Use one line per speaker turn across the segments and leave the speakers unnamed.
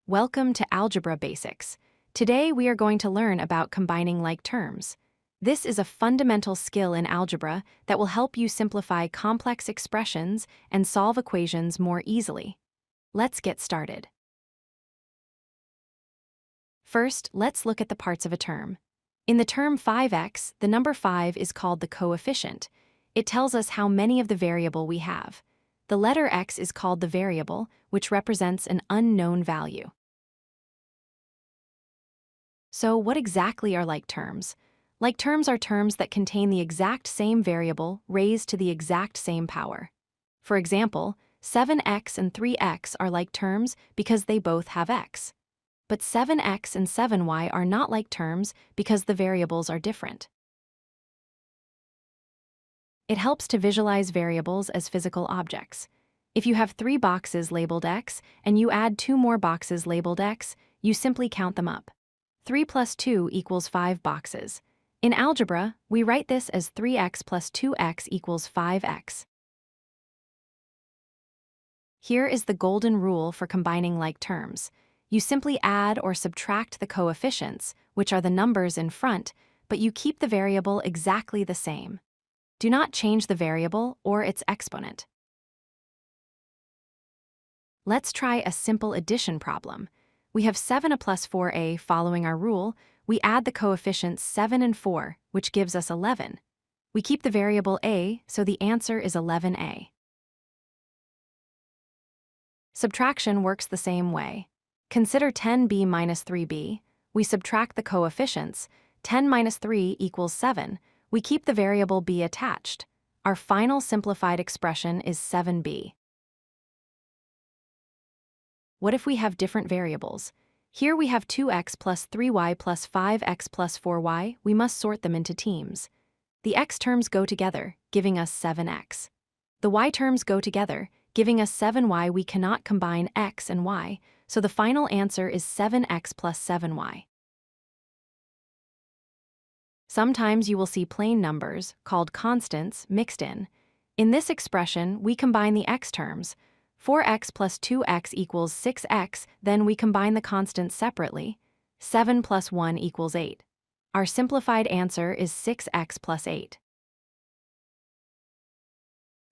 Welcome to Algebra Basics. Today we are going to learn about combining like terms. This is a fundamental skill in algebra that will help you simplify complex expressions and solve equations more easily. Let's get started. First, let's look at the parts of a term. In the term 5x, the number 5 is called the coefficient. It tells us how many of the variable we have. The letter x is called the variable, which represents an unknown value. So what exactly are like terms? Like terms are terms that contain the exact same variable raised to the exact same power. For example, 7x and 3x are like terms because they both have x. But 7x and 7y are not like terms because the variables are different. It helps to visualize variables as physical objects. If you have 3 boxes labeled x and you add 2 more boxes labeled x, you simply count them up. 3 plus 2 equals 5 boxes. In algebra, we write this as 3x plus 2x equals 5x. Here is the golden rule for combining like terms. You simply add or subtract the coefficients, which are the numbers in front, but you keep the variable exactly the same. Do not change the variable or its exponent. Let's try a simple addition problem. We have 7a plus 4a following our rule. We add the coefficients 7 and 4, which gives us 11. We keep the variable a, so the answer is 11a. Subtraction works the same way. Consider 10b minus 3b. We subtract the coefficients. 10 minus 3 equals 7. We keep the variable b attached. Our final simplified expression is 7b. What if we have different variables? Here we have 2x plus 3y plus 5x plus 4y. We must sort them into teams. The x terms go together, giving us 7x. The y terms go together, giving us 7y. We cannot combine x and y, so the final answer is 7x plus 7y. Sometimes you will see plain numbers, called constants, mixed in. In this expression, we combine the x terms. 4x plus 2x equals 6x, then we combine the constants separately. 7 plus 1 equals 8. Our simplified answer is 6x plus 8.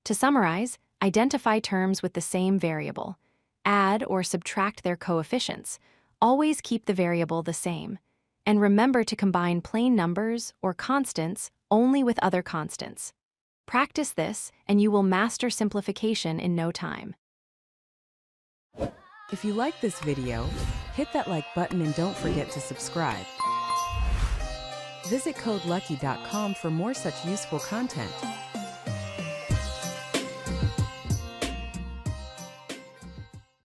To summarize, identify terms with the same variable. Add or subtract their coefficients. Always keep the variable the same. And remember to combine plain numbers or constants only with other constants. Practice this, and you will master simplification in no time.
If you like this video, hit that like button and don't forget to subscribe. Visit codelucky.com for more such useful content.